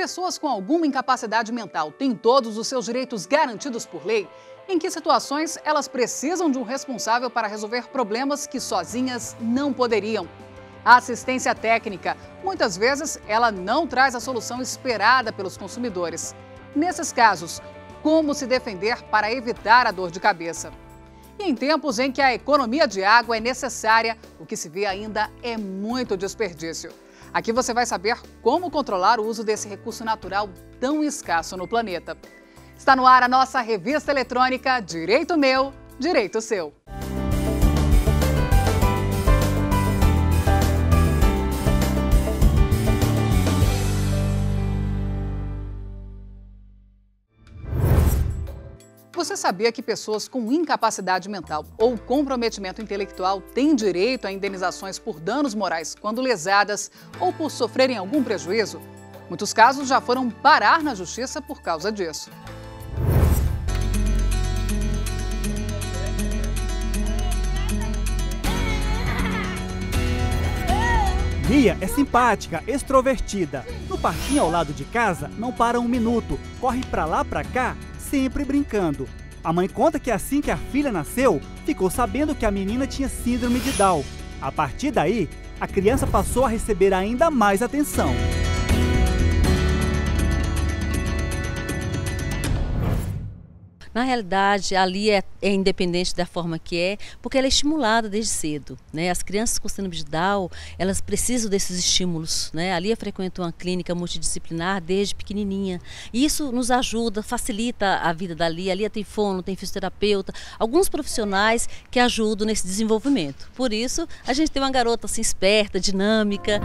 Pessoas com alguma incapacidade mental têm todos os seus direitos garantidos por lei? Em que situações elas precisam de um responsável para resolver problemas que sozinhas não poderiam? A assistência técnica, muitas vezes, ela não traz a solução esperada pelos consumidores. Nesses casos, como se defender para evitar a dor de cabeça? E em tempos em que a economia de água é necessária, o que se vê ainda é muito desperdício. Aqui você vai saber como controlar o uso desse recurso natural tão escasso no planeta. Está no ar a nossa revista eletrônica Direito Meu, Direito Seu. Você sabia que pessoas com incapacidade mental ou comprometimento intelectual têm direito a indenizações por danos morais quando lesadas ou por sofrerem algum prejuízo? Muitos casos já foram parar na justiça por causa disso. Mia é simpática, extrovertida. No parquinho ao lado de casa, não para um minuto, corre pra lá pra cá, sempre brincando. A mãe conta que assim que a filha nasceu, ficou sabendo que a menina tinha síndrome de Down. A partir daí, a criança passou a receber ainda mais atenção. Na realidade, a Lia é independente da forma que é, porque ela é estimulada desde cedo, né? As crianças com síndrome de Down, elas precisam desses estímulos, né? A Lia frequenta uma clínica multidisciplinar desde pequenininha. E isso nos ajuda, facilita a vida da Lia. A Lia tem fono, tem fisioterapeuta, alguns profissionais que ajudam nesse desenvolvimento. Por isso, a gente tem uma garota assim esperta, dinâmica.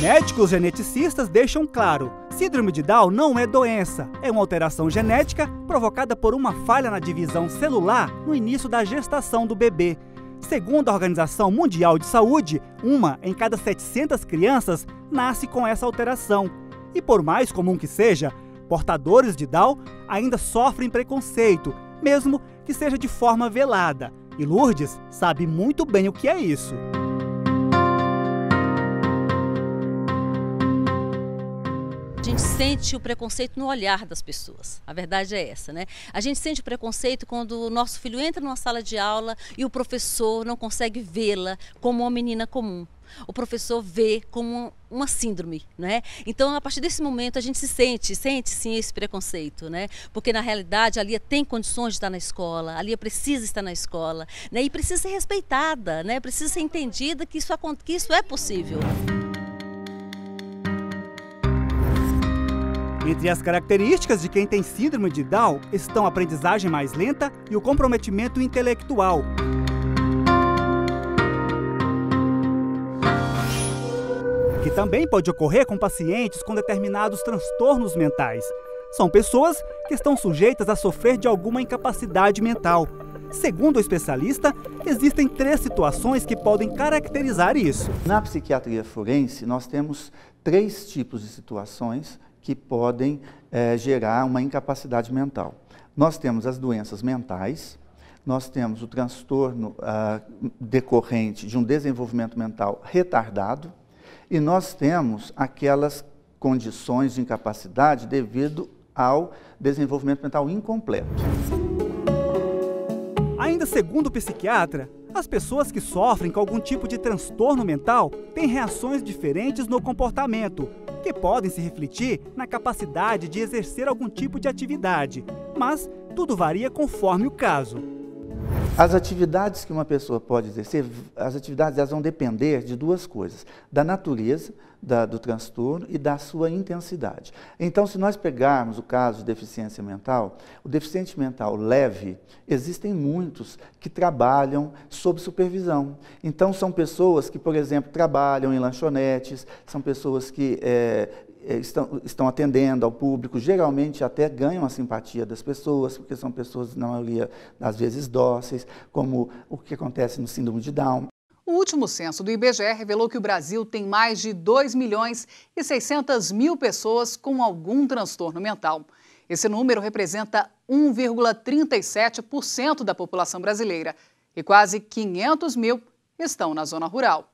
Médicos geneticistas deixam claro, síndrome de Down não é doença, é uma alteração genética provocada por uma falha na divisão celular no início da gestação do bebê. Segundo a Organização Mundial de Saúde, 1 em cada 700 crianças nasce com essa alteração. E por mais comum que seja, portadores de Down ainda sofrem preconceito, mesmo que seja de forma velada. E Lourdes sabe muito bem o que é isso. A gente sente o preconceito no olhar das pessoas, a verdade é essa, né? A gente sente o preconceito quando o nosso filho entra numa sala de aula e o professor não consegue vê-la como uma menina comum. O professor vê como uma síndrome, né? Então, a partir desse momento, a gente sente sim esse preconceito, né? Porque, na realidade, a Lia tem condições de estar na escola, a Lia precisa estar na escola, né? E precisa ser respeitada, né? Precisa ser entendida que isso é possível. Entre as características de quem tem síndrome de Down estão a aprendizagem mais lenta e o comprometimento intelectual. Que também pode ocorrer com pacientes com determinados transtornos mentais. São pessoas que estão sujeitas a sofrer de alguma incapacidade mental. Segundo o especialista, existem 3 situações que podem caracterizar isso. Na psiquiatria forense, nós temos 3 tipos de situações que podem gerar uma incapacidade mental. Nós temos as doenças mentais, nós temos o transtorno decorrente de um desenvolvimento mental retardado e nós temos aquelas condições de incapacidade devido ao desenvolvimento mental incompleto. Ainda segundo o psiquiatra, as pessoas que sofrem com algum tipo de transtorno mental têm reações diferentes no comportamento, que podem se refletir na capacidade de exercer algum tipo de atividade, mas tudo varia conforme o caso. As atividades que uma pessoa pode exercer, as atividades elas vão depender de 2 coisas, da natureza do transtorno e da sua intensidade. Então, se nós pegarmos o caso de deficiência mental, o deficiente mental leve, existem muitos que trabalham sob supervisão. Então, são pessoas que, por exemplo, trabalham em lanchonetes, são pessoas que estão atendendo ao público, geralmente até ganham a simpatia das pessoas, porque são pessoas, na maioria, às vezes dóceis, como o que acontece no síndrome de Down. O último censo do IBGE revelou que o Brasil tem mais de 2.600.000 pessoas com algum transtorno mental. Esse número representa 1,37% da população brasileira e quase 500 mil estão na zona rural.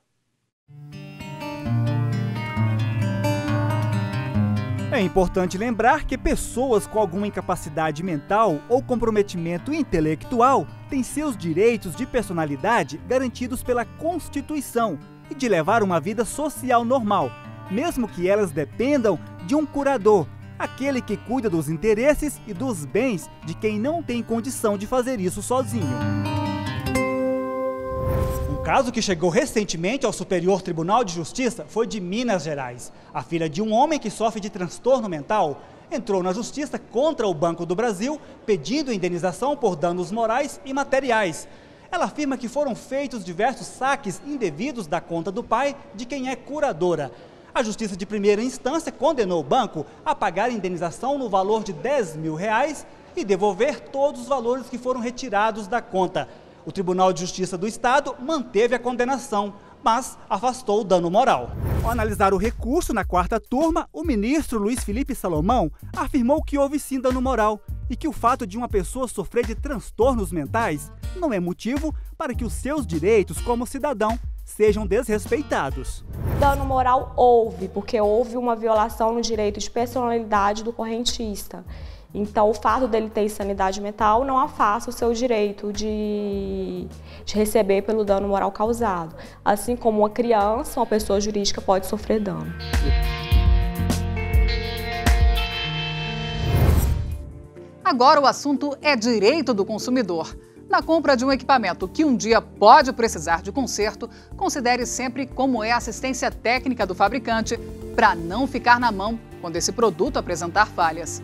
É importante lembrar que pessoas com alguma incapacidade mental ou comprometimento intelectual têm seus direitos de personalidade garantidos pela Constituição e de levar uma vida social normal, mesmo que elas dependam de um curador, aquele que cuida dos interesses e dos bens de quem não tem condição de fazer isso sozinho. Um caso que chegou recentemente ao Superior Tribunal de Justiça foi de Minas Gerais. A filha de um homem que sofre de transtorno mental entrou na justiça contra o Banco do Brasil, pedindo indenização por danos morais e materiais. Ela afirma que foram feitos diversos saques indevidos da conta do pai de quem é curadora. A Justiça de Primeira Instância condenou o banco a pagar a indenização no valor de R$10 mil e devolver todos os valores que foram retirados da conta. O Tribunal de Justiça do Estado manteve a condenação, mas afastou o dano moral. Ao analisar o recurso na quarta turma, o ministro Luiz Felipe Salomão afirmou que houve sim dano moral e que o fato de uma pessoa sofrer de transtornos mentais não é motivo para que os seus direitos como cidadão sejam desrespeitados. Dano moral houve, porque houve uma violação no direito de personalidade do correntista. Então, o fato dele ter insanidade mental não afasta o seu direito de receber pelo dano moral causado. Assim como uma criança, uma pessoa jurídica pode sofrer dano. Agora o assunto é direito do consumidor. Na compra de um equipamento que um dia pode precisar de conserto, considere sempre como é a assistência técnica do fabricante para não ficar na mão quando esse produto apresentar falhas.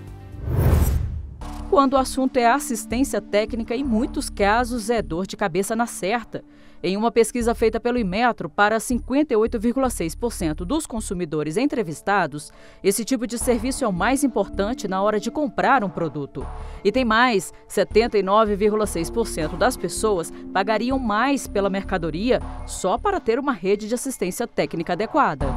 Quando o assunto é assistência técnica, em muitos casos é dor de cabeça na certa. Em uma pesquisa feita pelo Inmetro para 58,6% dos consumidores entrevistados, esse tipo de serviço é o mais importante na hora de comprar um produto. E tem mais, 79,6% das pessoas pagariam mais pela mercadoria só para ter uma rede de assistência técnica adequada.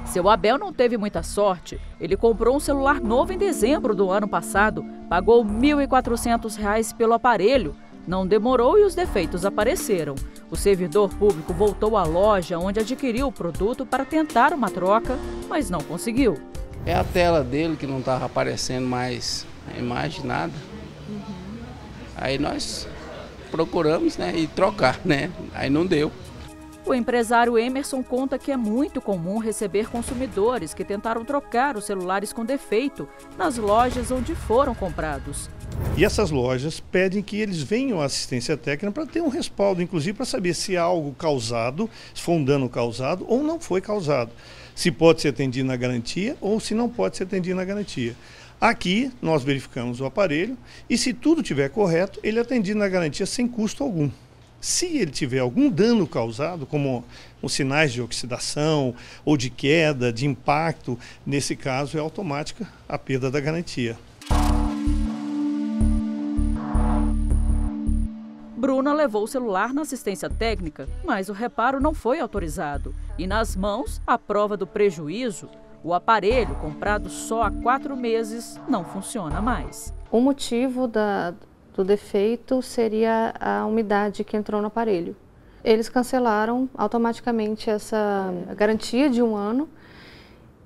Seu Abel não teve muita sorte. Ele comprou um celular novo em dezembro do ano passado, pagou R$ 1.400 pelo aparelho. Não demorou e os defeitos apareceram. O servidor público voltou à loja onde adquiriu o produto para tentar uma troca, mas não conseguiu. É a tela dele que não estava aparecendo mais a imagem, nada. Aí nós procuramos, e trocar, Aí não deu. O empresário Emerson conta que é muito comum receber consumidores que tentaram trocar os celulares com defeito nas lojas onde foram comprados. E essas lojas pedem que eles venham à assistência técnica para ter um respaldo, inclusive para saber se há algo causado, se foi um dano causado ou não foi causado. Se pode ser atendido na garantia ou se não pode ser atendido na garantia. Aqui nós verificamos o aparelho e se tudo estiver correto, ele é atendido na garantia sem custo algum. Se ele tiver algum dano causado, como os sinais de oxidação ou de queda, de impacto, nesse caso é automática a perda da garantia. Bruna levou o celular na assistência técnica, mas o reparo não foi autorizado. E nas mãos, a prova do prejuízo. O aparelho, comprado só há 4 meses, não funciona mais. O motivo do defeito seria a umidade que entrou no aparelho. Eles cancelaram automaticamente essa garantia de 1 ano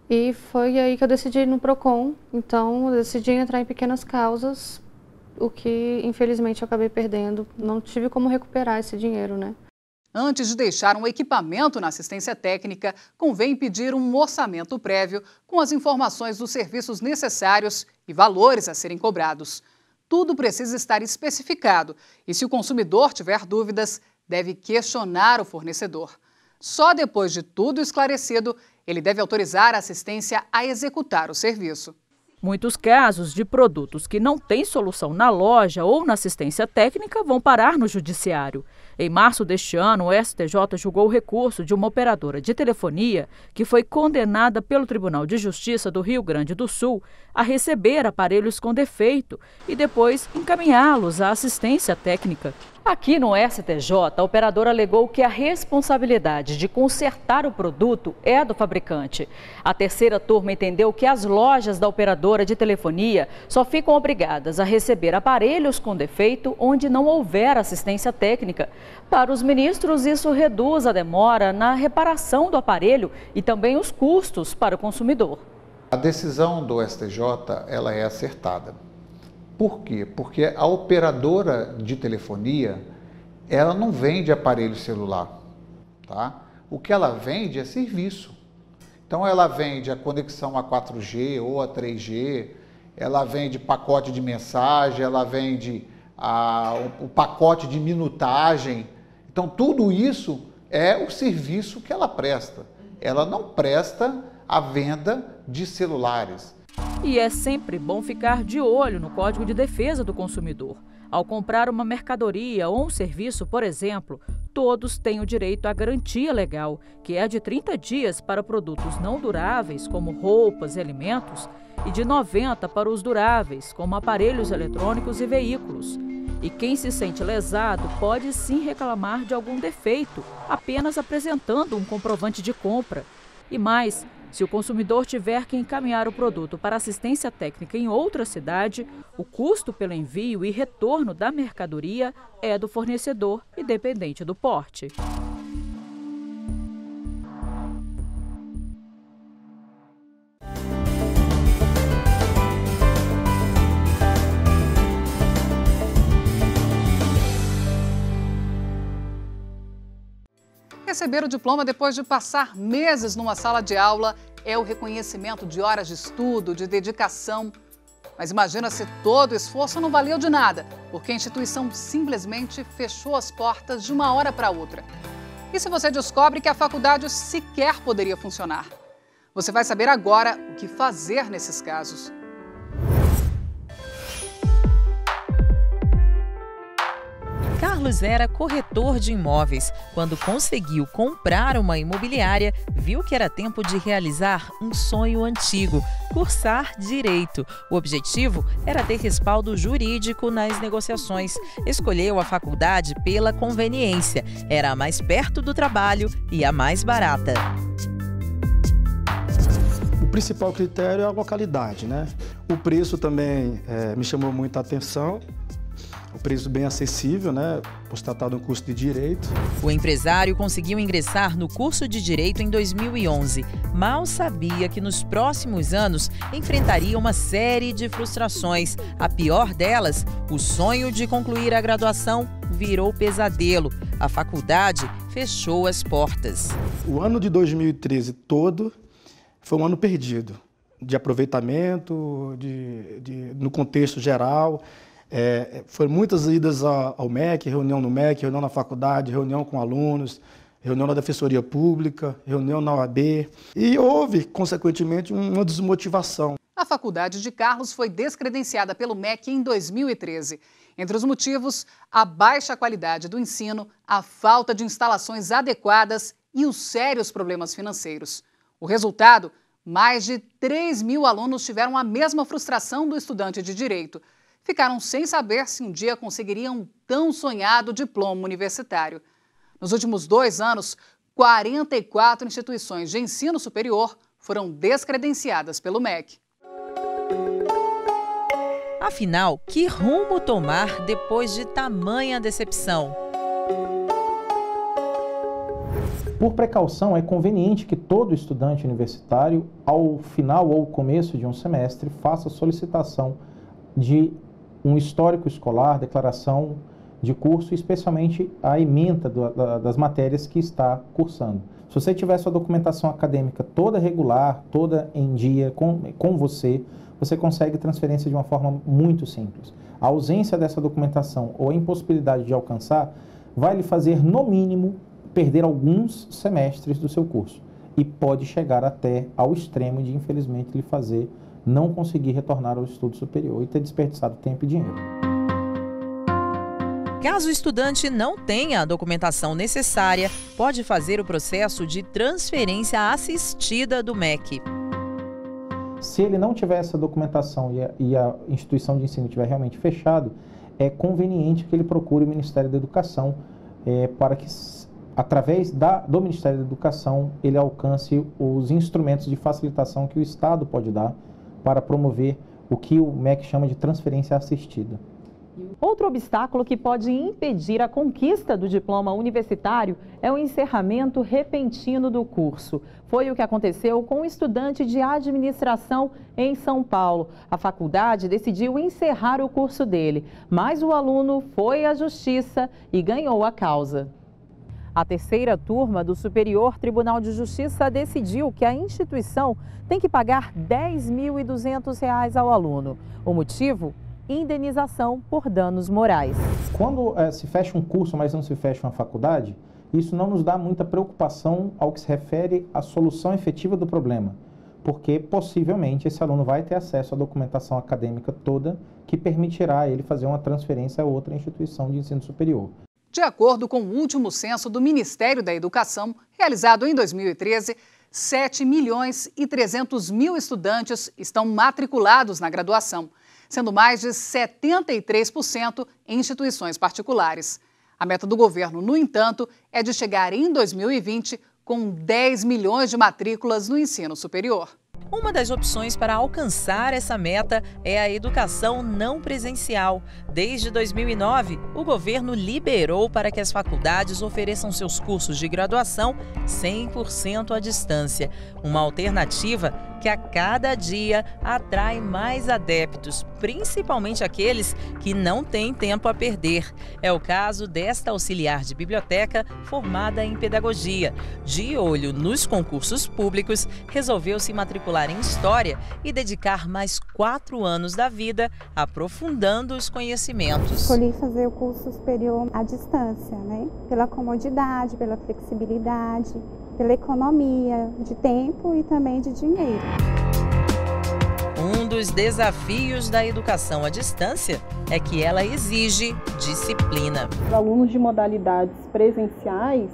e foi aí que eu decidi ir no Procon. Então, eu decidi entrar em pequenas causas, o que infelizmente eu acabei perdendo. Não tive como recuperar esse dinheiro, Antes de deixar um equipamento na assistência técnica, convém pedir um orçamento prévio com as informações dos serviços necessários e valores a serem cobrados. Tudo precisa estar especificado e, se o consumidor tiver dúvidas, deve questionar o fornecedor. Só depois de tudo esclarecido, ele deve autorizar a assistência a executar o serviço. Muitos casos de produtos que não têm solução na loja ou na assistência técnica vão parar no judiciário. Em março deste ano, o STJ julgou o recurso de uma operadora de telefonia que foi condenada pelo Tribunal de Justiça do Rio Grande do Sul a receber aparelhos com defeito e depois encaminhá-los à assistência técnica. Aqui no STJ, a operadora alegou que a responsabilidade de consertar o produto é do fabricante. A terceira turma entendeu que as lojas da operadora de telefonia só ficam obrigadas a receber aparelhos com defeito onde não houver assistência técnica. Para os ministros, isso reduz a demora na reparação do aparelho e também os custos para o consumidor. A decisão do STJ, ela é acertada. Por quê? Porque a operadora de telefonia, ela não vende aparelho celular, tá? O que ela vende é serviço. Então ela vende a conexão a 4G ou a 3G, ela vende pacote de mensagem, ela vende o pacote de minutagem. Então tudo isso é o serviço que ela presta. Ela não presta a venda de celulares. E é sempre bom ficar de olho no Código de Defesa do Consumidor. Ao comprar uma mercadoria ou um serviço, por exemplo, todos têm o direito à garantia legal, que é de 30 dias para produtos não duráveis, como roupas e alimentos, e de 90 para os duráveis, como aparelhos eletrônicos e veículos. E quem se sente lesado pode sim reclamar de algum defeito, apenas apresentando um comprovante de compra. E mais, se o consumidor tiver que encaminhar o produto para assistência técnica em outra cidade, o custo pelo envio e retorno da mercadoria é do fornecedor, independente do porte. Receber o diploma depois de passar meses numa sala de aula é o reconhecimento de horas de estudo, de dedicação. Mas imagina se todo o esforço não valeu de nada, porque a instituição simplesmente fechou as portas de uma hora para outra. E se você descobre que a faculdade sequer poderia funcionar? Você vai saber agora o que fazer nesses casos. Carlos era corretor de imóveis. Quando conseguiu comprar uma imobiliária, viu que era tempo de realizar um sonho antigo, cursar Direito. O objetivo era ter respaldo jurídico nas negociações. Escolheu a faculdade pela conveniência. Era a mais perto do trabalho e a mais barata. O principal critério é a localidade, né? O preço também me chamou muita atenção. O preço bem acessível, né? Por se tratar de um curso de Direito. O empresário conseguiu ingressar no curso de Direito em 2011. Mal sabia que nos próximos anos enfrentaria uma série de frustrações. A pior delas, o sonho de concluir a graduação virou pesadelo. A faculdade fechou as portas. O ano de 2013 todo foi um ano perdido, de aproveitamento, no contexto geral. Foram muitas idas ao MEC, reunião no MEC, reunião na faculdade, reunião com alunos, reunião na Defensoria Pública, reunião na OAB. E houve, consequentemente, uma desmotivação. A faculdade de Carlos foi descredenciada pelo MEC em 2013. Entre os motivos, a baixa qualidade do ensino, a falta de instalações adequadas e os sérios problemas financeiros. O resultado, mais de 3.000 alunos tiveram a mesma frustração do estudante de Direito. Ficaram sem saber se um dia conseguiriam um tão sonhado diploma universitário. Nos últimos 2 anos, 44 instituições de ensino superior foram descredenciadas pelo MEC. Afinal, que rumo tomar depois de tamanha decepção? Por precaução, é conveniente que todo estudante universitário, ao final ou começo de um semestre, faça solicitação de um histórico escolar, declaração de curso, especialmente a ementa das matérias que está cursando. Se você tiver sua documentação acadêmica toda regular, toda em dia com você consegue transferência de uma forma muito simples. A ausência dessa documentação ou a impossibilidade de alcançar vai lhe fazer, no mínimo, perder alguns semestres do seu curso e pode chegar até ao extremo de, infelizmente, lhe fazer não conseguir retornar ao estudo superior e ter desperdiçado tempo e dinheiro. Caso o estudante não tenha a documentação necessária, pode fazer o processo de transferência assistida do MEC. Se ele não tiver essa documentação e a instituição de ensino estiver realmente fechado, é conveniente que ele procure o Ministério da Educação para que, através do Ministério da Educação, ele alcance os instrumentos de facilitação que o Estado pode dar para promover o que o MEC chama de transferência assistida. Outro obstáculo que pode impedir a conquista do diploma universitário é o encerramento repentino do curso. Foi o que aconteceu com um estudante de administração em São Paulo. A faculdade decidiu encerrar o curso dele, mas o aluno foi à justiça e ganhou a causa. A terceira turma do Superior Tribunal de Justiça decidiu que a instituição tem que pagar R$ 10.200 ao aluno. O motivo? Indenização por danos morais. Quando se fecha um curso, mas não se fecha uma faculdade, isso não nos dá muita preocupação ao que se refere à solução efetiva do problema, porque possivelmente esse aluno vai ter acesso à documentação acadêmica toda que permitirá a ele fazer uma transferência a outra instituição de ensino superior. De acordo com o último censo do Ministério da Educação, realizado em 2013, 7.300.000 estudantes estão matriculados na graduação, sendo mais de 73% em instituições particulares. A meta do governo, no entanto, é de chegar em 2020 com 10 milhões de matrículas no ensino superior. Uma das opções para alcançar essa meta é a educação não presencial. Desde 2009, o governo liberou para que as faculdades ofereçam seus cursos de graduação 100% à distância. Uma alternativa que a cada dia atrai mais adeptos, principalmente aqueles que não têm tempo a perder. É o caso desta auxiliar de biblioteca formada em pedagogia. De olho nos concursos públicos, resolveu se matricular em História e dedicar mais 4 anos da vida aprofundando os conhecimentos. Escolhi fazer o curso superior à distância, pela comodidade, pela flexibilidade, pela economia de tempo e também de dinheiro. Um dos desafios da educação à distância é que ela exige disciplina. Os alunos de modalidades presenciais,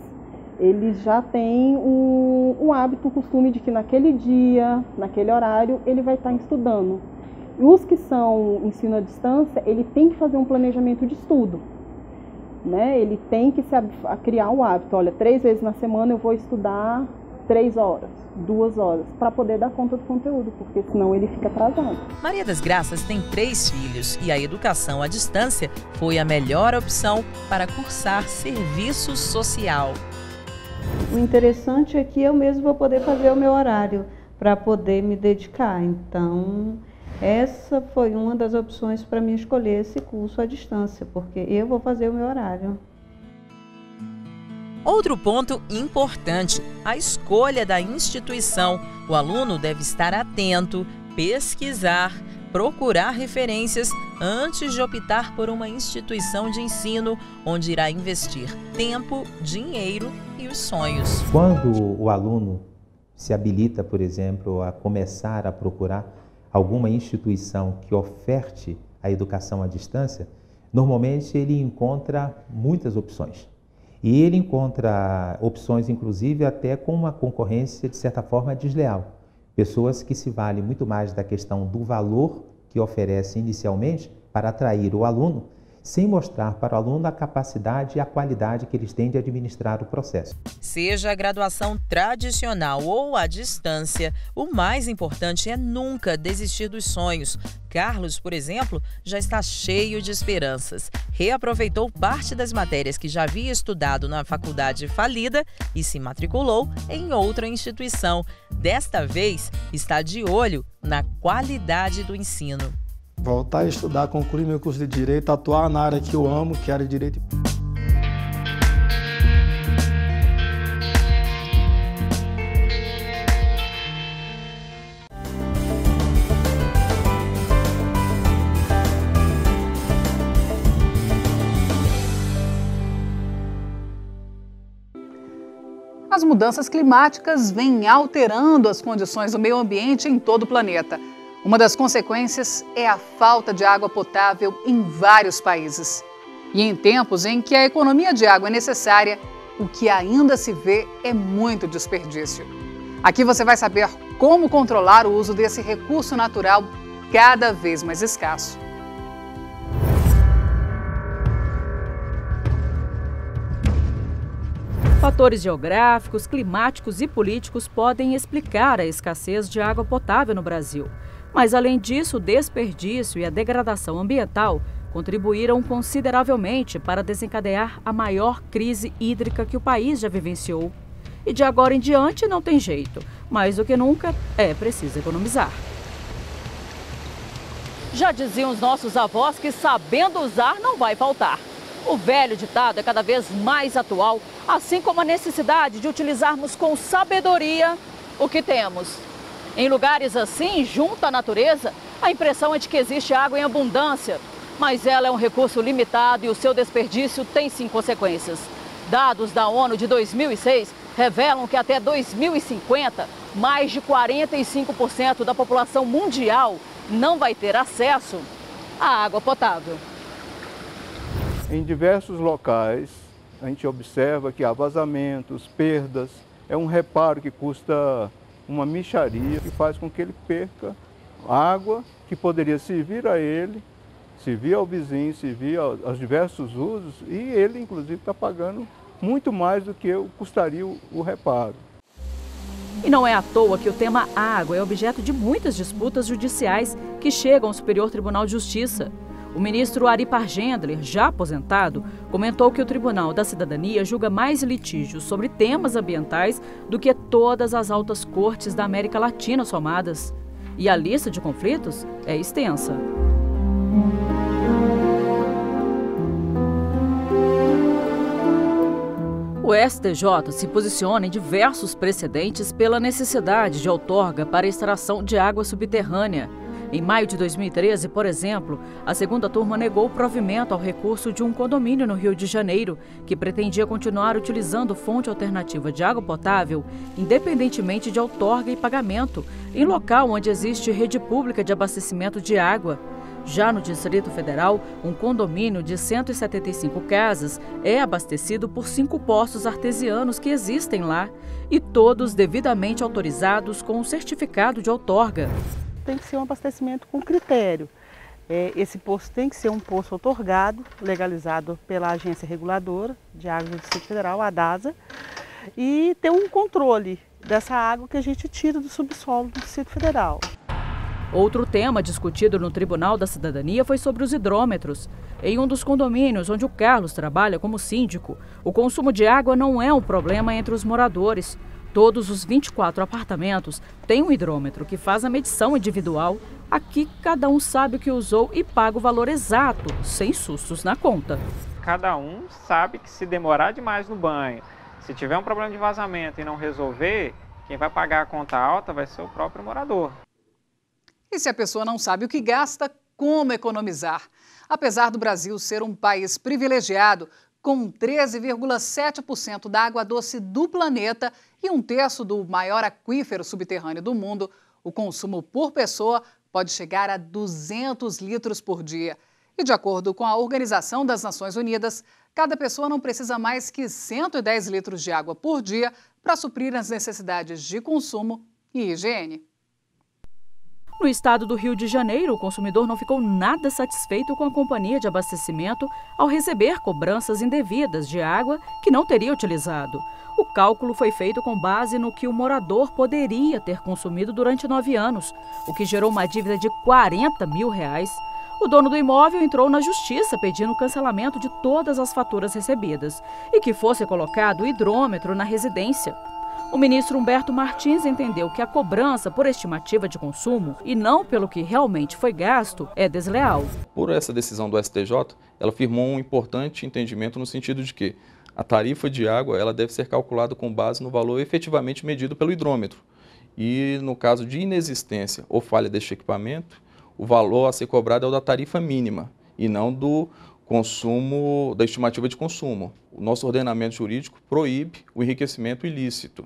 eles já têm um hábito, o costume de que naquele dia, naquele horário, ele vai estar estudando. E os que são ensino à distância, ele tem que fazer um planejamento de estudo. Ele tem que criar um hábito. Olha, 3 vezes na semana eu vou estudar 3 horas, 2 horas, para poder dar conta do conteúdo, porque senão ele fica atrasado. Maria das Graças tem 3 filhos e a educação à distância foi a melhor opção para cursar serviço social. O interessante é que eu mesmo vou poder fazer o meu horário para poder me dedicar. Então, essa foi uma das opções para mim escolher esse curso à distância, porque eu vou fazer o meu horário. Outro ponto importante, a escolha da instituição. O aluno deve estar atento, pesquisar, procurar referências antes de optar por uma instituição de ensino onde irá investir tempo, dinheiro e os sonhos. Quando o aluno se habilita, por exemplo, a começar a procurar alguma instituição que oferte a educação à distância, normalmente ele encontra muitas opções. E ele encontra opções, inclusive, até com uma concorrência, de certa forma, desleal. Pessoas que se valem muito mais da questão do valor que oferece inicialmente para atrair o aluno, sem mostrar para o aluno a capacidade e a qualidade que eles têm de administrar o processo. Seja a graduação tradicional ou à distância, o mais importante é nunca desistir dos sonhos. Carlos, por exemplo, já está cheio de esperanças. Reaproveitou parte das matérias que já havia estudado na faculdade falida e se matriculou em outra instituição. Desta vez, está de olho na qualidade do ensino. Voltar a estudar, concluir meu curso de Direito, atuar na área que eu amo, que é a área de Direito. As mudanças climáticas vêm alterando as condições do meio ambiente em todo o planeta. Uma das consequências é a falta de água potável em vários países. E em tempos em que a economia de água é necessária, o que ainda se vê é muito desperdício. Aqui você vai saber como controlar o uso desse recurso natural cada vez mais escasso. Fatores geográficos, climáticos e políticos podem explicar a escassez de água potável no Brasil. Mas, além disso, o desperdício e a degradação ambiental contribuíram consideravelmente para desencadear a maior crise hídrica que o país já vivenciou. E de agora em diante não tem jeito. Mais do que nunca, é preciso economizar. Já diziam os nossos avós que sabendo usar não vai faltar. O velho ditado é cada vez mais atual, assim como a necessidade de utilizarmos com sabedoria o que temos. Em lugares assim, junto à natureza, a impressão é de que existe água em abundância, mas ela é um recurso limitado e o seu desperdício tem sim consequências. Dados da ONU de 2006 revelam que até 2050, mais de 45% da população mundial não vai ter acesso à água potável. Em diversos locais, a gente observa que há vazamentos, perdas. É um reparo que custa uma mixaria, que faz com que ele perca água que poderia servir a ele, servir ao vizinho, servir aos diversos usos, e ele, inclusive, está pagando muito mais do que custaria o reparo. E não é à toa que o tema água é objeto de muitas disputas judiciais que chegam ao Superior Tribunal de Justiça. O ministro Ari Pargendler, já aposentado, comentou que o Tribunal da Cidadania julga mais litígios sobre temas ambientais do que todas as altas cortes da América Latina somadas. E a lista de conflitos é extensa. O STJ se posiciona em diversos precedentes pela necessidade de outorga para extração de água subterrânea. Em maio de 2013, por exemplo, a segunda turma negou o provimento ao recurso de um condomínio no Rio de Janeiro, que pretendia continuar utilizando fonte alternativa de água potável, independentemente de outorga e pagamento, em local onde existe rede pública de abastecimento de água. Já no Distrito Federal, um condomínio de 175 casas é abastecido por 5 poços artesianos que existem lá, e todos devidamente autorizados com um certificado de outorga. Tem que ser um abastecimento com critério. Esse poço tem que ser um poço outorgado, legalizado pela Agência Reguladora de Águas do Distrito Federal, a DASA, e ter um controle dessa água que a gente tira do subsolo do Distrito Federal. Outro tema discutido no Tribunal da Cidadania foi sobre os hidrômetros. Em um dos condomínios onde o Carlos trabalha como síndico, o consumo de água não é um problema entre os moradores. Todos os 24 apartamentos têm um hidrômetro que faz a medição individual. Aqui, cada um sabe o que usou e paga o valor exato, sem sustos na conta. Cada um sabe que se demorar demais no banho, se tiver um problema de vazamento e não resolver, quem vai pagar a conta alta vai ser o próprio morador. E se a pessoa não sabe o que gasta, como economizar? Apesar do Brasil ser um país privilegiado, com 13,7% da água doce do planeta e 1/3 do maior aquífero subterrâneo do mundo, o consumo por pessoa pode chegar a 200 litros por dia. E de acordo com a Organização das Nações Unidas, cada pessoa não precisa mais que 110 litros de água por dia para suprir as necessidades de consumo e higiene. No estado do Rio de Janeiro, o consumidor não ficou nada satisfeito com a companhia de abastecimento ao receber cobranças indevidas de água que não teria utilizado. O cálculo foi feito com base no que o morador poderia ter consumido durante 9 anos, o que gerou uma dívida de R$40 mil. O dono do imóvel entrou na justiça pedindo o cancelamento de todas as faturas recebidas e que fosse colocado o hidrômetro na residência. O ministro Humberto Martins entendeu que a cobrança por estimativa de consumo e não pelo que realmente foi gasto é desleal. Por essa decisão do STJ, ela firmou um importante entendimento no sentido de que a tarifa de água ela deve ser calculada com base no valor efetivamente medido pelo hidrômetro. E no caso de inexistência ou falha deste equipamento, o valor a ser cobrado é o da tarifa mínima e não do consumo, da estimativa de consumo. O nosso ordenamento jurídico proíbe o enriquecimento ilícito.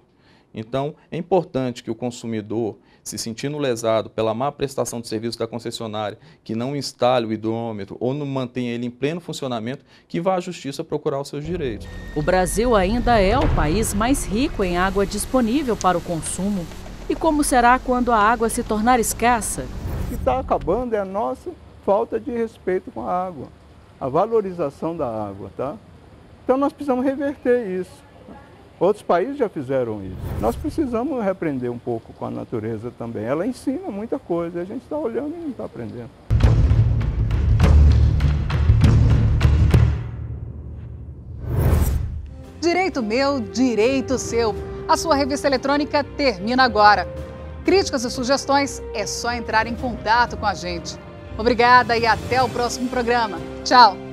Então, é importante que o consumidor, se sentindo lesado pela má prestação de serviço da concessionária, que não instale o hidrômetro ou não mantenha ele em pleno funcionamento, que vá à justiça procurar os seus direitos. O Brasil ainda é o país mais rico em água disponível para o consumo. E como será quando a água se tornar escassa? O que está acabando é a nossa falta de respeito com a água, a valorização da água, tá? Então nós precisamos reverter isso. Outros países já fizeram isso. Nós precisamos reaprender um pouco com a natureza também. Ela ensina muita coisa, a gente está olhando e não está aprendendo. Direito meu, direito seu. A sua revista eletrônica termina agora. Críticas e sugestões é só entrar em contato com a gente. Obrigada e até o próximo programa. Tchau!